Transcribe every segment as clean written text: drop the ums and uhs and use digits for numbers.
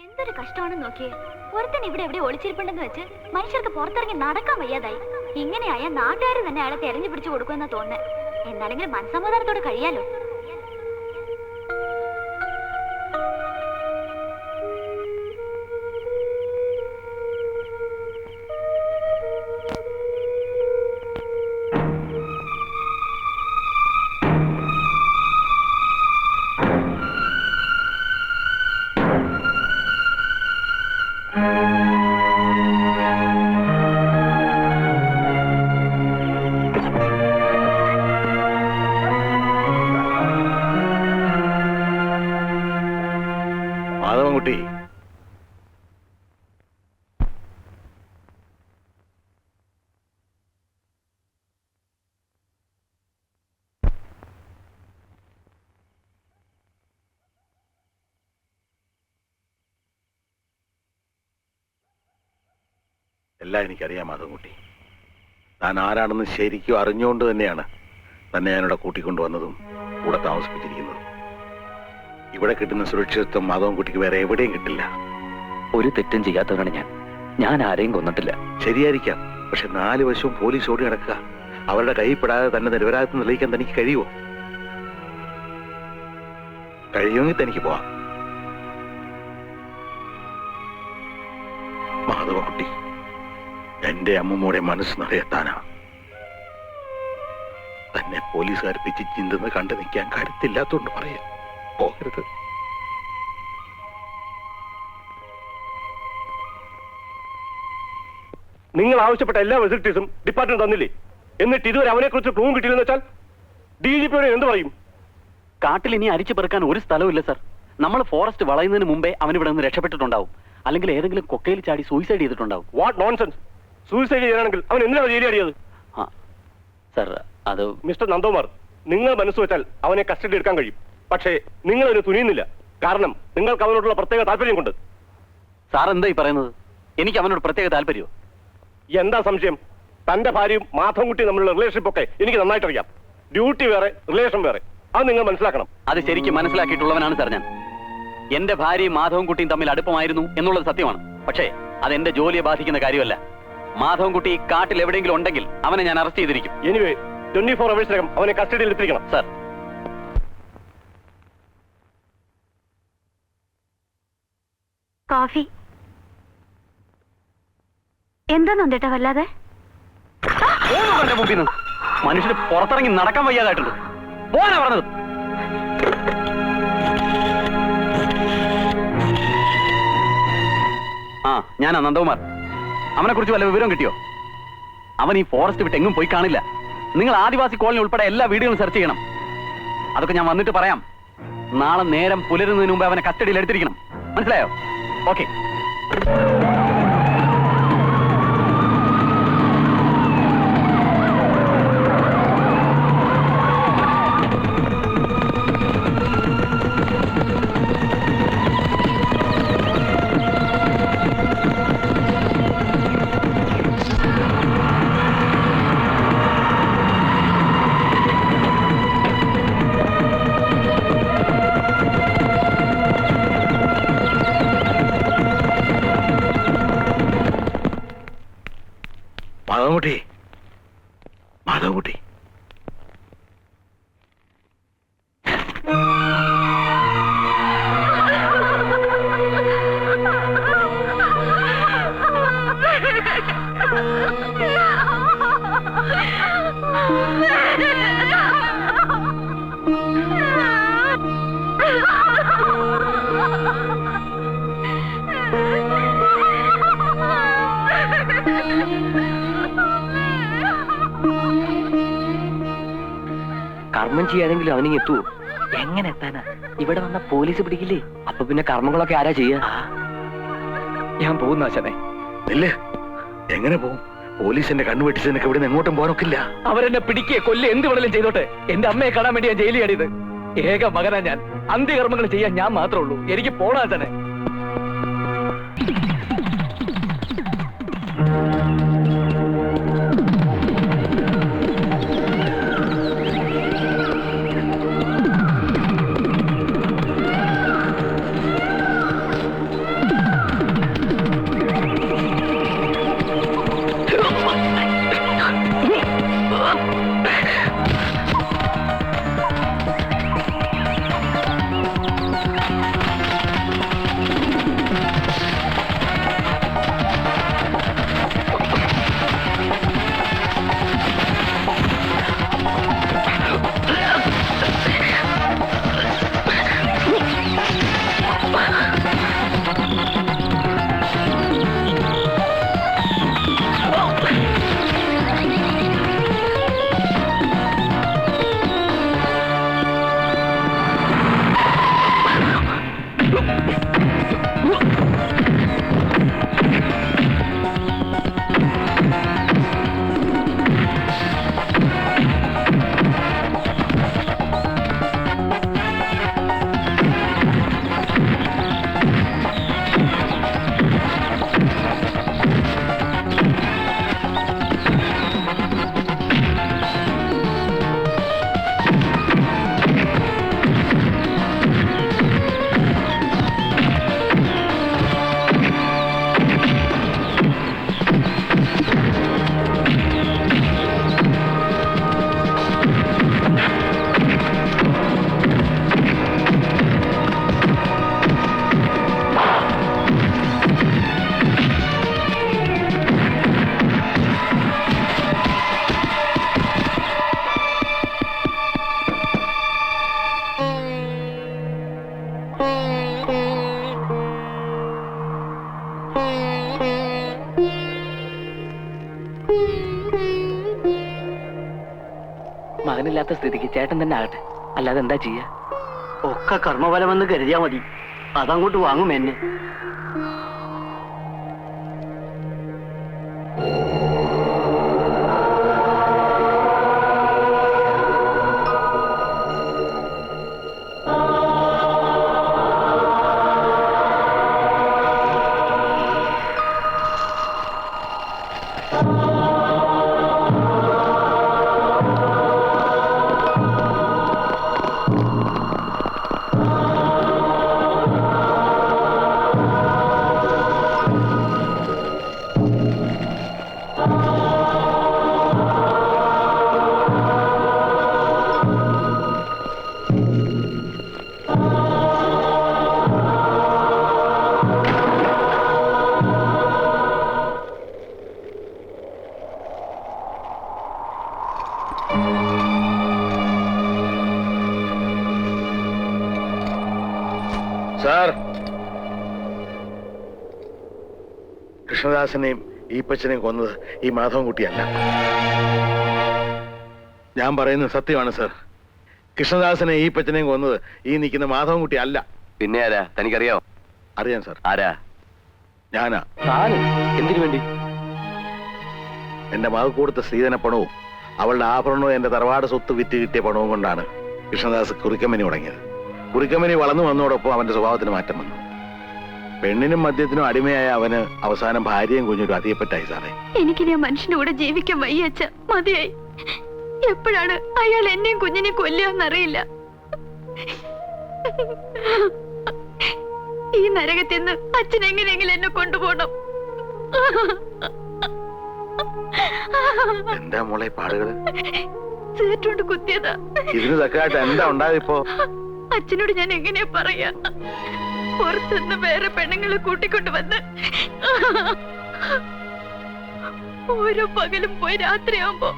എന്തൊരു കഷ്ടമാണെന്ന് നോക്കിയേ. ഒരുത്തൻ ഇവിടെ എവിടെ ഒളിച്ചിരിപ്പുണ്ടെന്ന് വെച്ച് മനുഷ്യർക്ക് പുറത്തിറങ്ങി നടക്കാൻ വയ്യാതായി. ഇങ്ങനെയായ നാട്ടുകാർ തന്നെ അയാളെ തെരഞ്ഞു പിടിച്ചു കൊടുക്കുമെന്നാ തോന്നുന്നത്. എന്നാലെങ്കിലും മനസ്സമാധാനത്തോടെ കഴിയാലോ. മാധവൻകുട്ടി, എല്ലാം എനിക്കറിയാം മാധവൻകുട്ടി. താൻ ആരാണെന്ന് ശരിക്കും അറിഞ്ഞുകൊണ്ട് തന്നെയാണ് തന്നെ ഞാനിവിടെ കൂട്ടിക്കൊണ്ടുവന്നതും കൂടെ താമസിപ്പിച്ചിരിക്കുന്നതും. ഇവിടെ കിട്ടുന്ന സുരക്ഷിതത്വം മാധവൻകുട്ടിക്ക് വേറെ എവിടെയും കിട്ടില്ല. ഒരു തെറ്റും ചെയ്യാത്തവനാണ് ഞാൻ. ഞാൻ ആരെയും കൊന്നിട്ടില്ല. ശരിയായിരിക്കാം, പക്ഷെ 4 വശവും പോലീസ് ഓടി നടക്കുക. അവരുടെ കൈപ്പെടാതെ തന്നെ നിരപരാധിത്വം തെളിയിക്കാൻ തനിക്ക് കഴിയുമോ? കഴിയുമെങ്കിൽ തനിക്ക് പോവാം. മാധവൻകുട്ടി, എന്റെ അമ്മൂമ്മയുടെ മനസ്സ് നിറയെത്താനാ തന്നെ പോലീസുകാർ പിച്ച് ചിന്തെന്ന് കണ്ടു നിൽക്കാൻ കരുത്തില്ലാത്തോണ്ട് പറയാം. പോകരുത്. നിങ്ങൾ ആവശ്യപ്പെട്ട എല്ലാ ഫെസിലിറ്റീസും ഡിപ്പാർട്ട്മെന്റ് തന്നില്ലേ? എന്നിട്ട് ഇതുവരെ അവനെ കുറിച്ച് ക്ലൂവും കിട്ടിയില്ലെന്ന് വെച്ചാൽ DGPയോട് എന്ത് പറയും? കാട്ടിൽ ഇനി അരിച്ചു പെറുക്കാൻ ഒരു സ്ഥലവും സർ. നമ്മൾ ഫോറസ്റ്റ് വളയുന്നതിന് മുമ്പേ അവൻ ഇവിടെ നിന്ന് രക്ഷപ്പെട്ടിട്ടുണ്ടാവും. അല്ലെങ്കിൽ ഏതെങ്കിലും കൊക്കയിൽ ചാടി സൂയിസൈഡ് ചെയ്തിട്ടുണ്ടാവും. What nonsense! സൂയിസൈഡ് ചെയ്യാനാണെങ്കിൽ അവൻ എന്തിനാണ് ജയിലിയാടിയത്? സർ, അത് മിസ്റ്റർ നന്ദകുമാർ, നിങ്ങൾ മനസ്സ് വെച്ചാൽ അവനെ കസ്റ്റഡി എടുക്കാൻ കഴിയും. പക്ഷേ നിങ്ങൾ അതിന് തുനിയുന്നില്ല. കാരണം നിങ്ങൾക്ക് അവനോടുള്ള പ്രത്യേക താല്പര്യം കൊണ്ട്. സാർ എന്താ ഈ പറയുന്നത്? എനിക്ക് അവനോട് പ്രത്യേക താല്പര്യമോ? എന്താ സംശയം? തന്റെ ഭാര്യയും മാധവൻകുട്ടിയും തമ്മിലുള്ള റിലേഷൻഷിപ്പ് ഒക്കെ എനിക്ക് നന്നായിട്ട് അറിയാം. ഡ്യൂട്ടി വേറെ, റിലേഷൻ വേറെ. അത് നിങ്ങൾ മനസ്സിലാക്കണം. അത് ശരിക്കും മനസ്സിലാക്കിയിട്ടുള്ളവനാണ് സാർ ഞാൻ. എന്റെ ഭാര്യയും മാധവൻകുട്ടിയും തമ്മിൽ അടുപ്പമായിരുന്നു എന്നുള്ളത് സത്യമാണ്. പക്ഷേ അതെന്റെ ജോലിയെ ബാധിക്കുന്ന കാര്യമല്ല. മാധവൻകുട്ടി കാട്ടിൽ എവിടെയെങ്കിലും ഉണ്ടെങ്കിൽ അവനെ ഞാൻ അറസ്റ്റ് ചെയ്തിരിക്കും. എനിവേ 24 അവേഴ്സിനകം അവനെ കസ്റ്റഡിയിൽ എത്തിക്കണം. സാർ, കോഫി എന്താ നന്ദേട്ടാ വല്ലാതെ? മുമ്പിൽ നിന്ന് മനുഷ്യന് പുറത്തിറങ്ങി നടക്കാൻ വയ്യാതായിട്ടുണ്ട്. പോകാനാ പറഞ്ഞത്. ഞാനാ നന്ദകുമാർ. അവനെ കുറിച്ച് വല്ല വിവരം കിട്ടിയോ? അവൻ ഈ ഫോറസ്റ്റ് വിട്ട് എങ്ങും പോയി കാണില്ല. നിങ്ങൾ ആദിവാസി കോളനി ഉൾപ്പെടെ എല്ലാ വീടുകളും സെർച്ച് ചെയ്യണം. അതൊക്കെ ഞാൻ വന്നിട്ട് പറയാം. നാളെ നേരം പുലരുന്നതിന് മുമ്പ് അവനെ കസ്റ്റഡിയിൽ എടുത്തിരിക്കണം. മനസ്സിലായോ? ഓക്കെ. മാധവൻകുട്ടി, മാധവൻകുട്ടി, കർമ്മം ചെയ്യാതെങ്കിലും അവനിങ്ങ് എത്തുവോ? എങ്ങനെ എത്താനാ? ഇവിടെ വന്ന പോലീസ് പിടിക്കില്ലേ? അപ്പൊ പിന്നെ കർമ്മങ്ങളൊക്കെ ആരാ ചെയ്യാ? ഞാൻ പോകുന്ന ആശാനെ. ഇല്ലേ, എങ്ങനെ പോകും? പോലീസിന്റെ കണ്ണുവെട്ടിച്ചതിനൊക്കെ ഇവിടെ നിന്ന് എങ്ങോട്ടും പോകാനൊക്കില്ല. അവരെന്നെ പിടിക്കുക കൊല്ല് എന്ത് വേണേലും ചെയ്തോട്ടെ. എന്റെ അമ്മയെ കാണാൻ വേണ്ടി ഞാൻ ജയിലിൽ ആടിയത്. ഏക മകനാ ഞാൻ. അന്ത്യകർമ്മങ്ങൾ ചെയ്യാൻ ഞാൻ മാത്രമേ ഉള്ളൂ. എനിക്ക് പോണ ആശാനെ. മകനില്ലാത്ത സ്ഥിതിക്ക് ചേട്ടൻ തന്നെ ആകട്ടെ, അല്ലാതെ എന്താ ചെയ്യാ? ഒക്കെ കർമ്മഫലമെന്ന് കരുതിയാ മതി, അതങ്ങോട്ട് വാങ്ങും എന്നെ. സാർ, കൃഷ്ണദാസനെയും ഈപ്പച്ചനെയും കൊന്നത് ഈ മാധവൻകുട്ടിയല്ല. ഞാൻ പറയുന്നത് സത്യമാണ് സാർ. കൃഷ്ണദാസനെ ഈപ്പച്ചനെയും കൊന്നത് ഈ നിൽക്കുന്ന മാധവൻകുട്ടി അല്ല. പിന്നെ ആരാ? തനിക്കറിയാവോ? അറിയാം സാർ. ആരാ? ഞാനാ. എന്തിനു വേണ്ടി? എന്റെ മകൾ കൊടുത്ത സ്ത്രീധന പണവും അവളുടെ ആഭരണവും എന്റെ തറവാട് സ്വത്ത് വിറ്റ് കിട്ടിയ പണവും കൊണ്ടാണ് കൃഷ്ണദാസ് കുറിക്കമ്പനി തുടങ്ങിയത്. കുറിക്കമ്പനി വളർന്നു വന്നതോടൊപ്പം അവന്റെ സ്വഭാവത്തിന് മാറ്റം വന്നു. പെണ്ണിനും മദ്യത്തിനും അടിമയായ അവന് അവസാനം ഭാര്യയും കുഞ്ഞൊരു അതിയപ്പറ്റായി സാറേ. എനിക്കിനി ആ മനുഷ്യന്റെ കൂടെ ജീവിക്കാൻ വയ്യ അച്ഛ, മതിയായി. എപ്പോഴാണ് അയാൾ എന്നെയും കുഞ്ഞിനെയും കൊല്ലുകയെന്നറിയില്ല. ഈ നരകത്തിൽ നിന്ന് അച്ഛൻ എങ്ങനെയെങ്കിലും എന്നെ കൊണ്ടുപോകണം. എന്താ മോളെ പാടുകള്? സീറ്റുകൊണ്ട് കുത്തിയതാ. ഇതിന് തക്കായിട്ട് എന്താ ഉണ്ടായപ്പോ? അച്ഛനോട് ഞാൻ എങ്ങനെയാ പറയാ? പുറത്തുനിന്ന് വേറെ പെണ്ണുങ്ങളെ കൂട്ടിക്കൊണ്ട് വന്ന് ഓരോ പകലും പോയി രാത്രിയാവുമ്പോ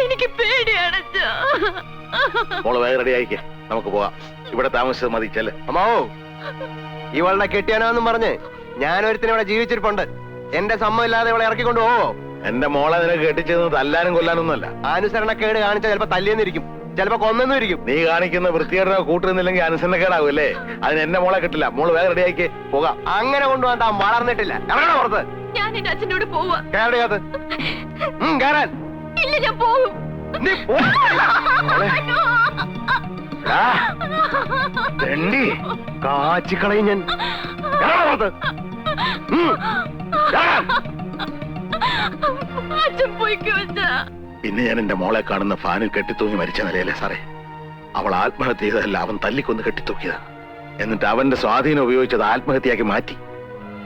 എനിക്ക് പേടിയാണ് അച്ഛാ. മോള് വേഗം റെഡി ആയിക്കേ, നമുക്ക് പോവാം. ഇവിടെ താമസിച്ചത് മതി. ചെല്ല്. അമ്മാവോ, ഇവളുടെ കെട്ടിയാനാന്നും പറഞ്ഞ് ഞാനൊരുത്തിന് ഇവിടെ ജീവിച്ചിരിപ്പുണ്ട്. എന്റെ സമ്മതമില്ലാതെ ഇവളെ ഇറക്കിക്കൊണ്ട് പോവോ? എന്റെ മോളെ നിനക്ക് കെട്ടിച്ചത് തല്ലാനും കൊല്ലാനൊന്നുമല്ല. അനുസരണക്കേട് കാണിച്ചാൽ ചിലപ്പോ തല്ലിയെന്നിരിക്കും, ചിലപ്പോ കൊന്നെന്നും ഇരിക്കും. നീ കാണിക്കുന്ന വൃത്തികേടോ കൂട്ടുന്നില്ലെങ്കിൽ അനുസരണക്കേടാവൂല്ലേ? അതിന് എന്റെ മോളെ കിട്ടില്ല. മോള് വേഗം റെഡി ആയിക്കേ, പോകാം. അങ്ങനെ കൊണ്ടുപോകാൻ താൻ വളർന്നിട്ടില്ല. ഇറങ്ങണ പുറത്ത്. ഞാൻ എന്റെ അച്ഛനോട് പോവാ. കേരളീയത്ത് കേറാൻ. ഇല്ല, ഞാൻ പോവും. നീ പോയില്ല. ആ, തെണ്ടി. കാച്ചിക്കളയും ഞാൻ. കേറണ പുറത്ത്. കേറാൻ. അച്ഛൻ പോയിക്കോ അച്ഛാ. പിന്നെ ഞാൻ എന്റെ മോളെ കാണുന്ന ഫാനിൽ കെട്ടിത്തൂങ്ങി മരിച്ച നിലയല്ലേ സാറേ? അവൾ ആത്മഹത്യ ചെയ്തതല്ല, അവൻ തല്ലിക്കൊന്ന് കെട്ടിത്തൂക്കിയതാ. എന്നിട്ട് അവന്റെ സ്വാധീനം ഉപയോഗിച്ചത് ആത്മഹത്യയാക്കി മാറ്റി.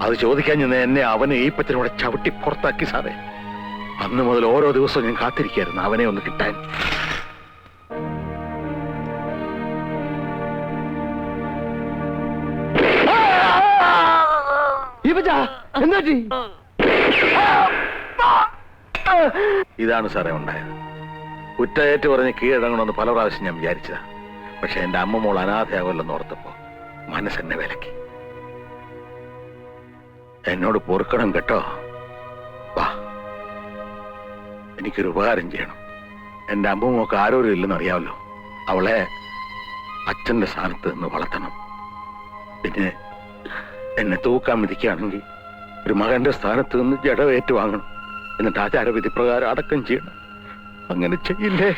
അത് ചോദിക്കാൻ ചെന്ന് എന്നെ അവന് ഈപ്പത്തിലൂടെ ചവിട്ടി പുറത്താക്കി സാറേ. അന്ന് മുതൽ ഓരോ ദിവസവും ഞാൻ കാത്തിരിക്കായിരുന്നു അവനെ ഒന്ന് കിട്ടാൻ. ഇതാണ് സാറേ ഉണ്ടായത്. കുറ്റയേറ്റ് പറഞ്ഞ് കീഴടങ്ങണമെന്ന് പല പ്രാവശ്യം ഞാൻ വിചാരിച്ചതാ. പക്ഷെ എന്റെ അമ്മ മോൾ അനാഥയാകുമല്ലെന്ന് ഓർത്തപ്പോ മനസ്സെന്നെ വിലക്കി. എന്നോട് പൊറുക്കണം കേട്ടോ. വാ, എനിക്കൊരു ഉപകാരം ചെയ്യണം. എന്റെ അമ്മമ്മക്ക് ആരോരും ഇല്ലെന്ന് അറിയാമല്ലോ. അവളെ അച്ഛന്റെ സ്ഥാനത്ത് നിന്ന് വളർത്തണം. പിന്നെ എന്നെ തൂക്കാൻ വിധിക്കുകയാണെങ്കിൽ ഒരു മകന്റെ സ്ഥാനത്ത് നിന്ന് ജഡവേറ്റ് വാങ്ങണം. എന്നിട്ട് ആചാരവിധി പ്രകാരം അടക്കം ചെയ്യണം. അങ്ങനെ ചെയ്യില്ലേ?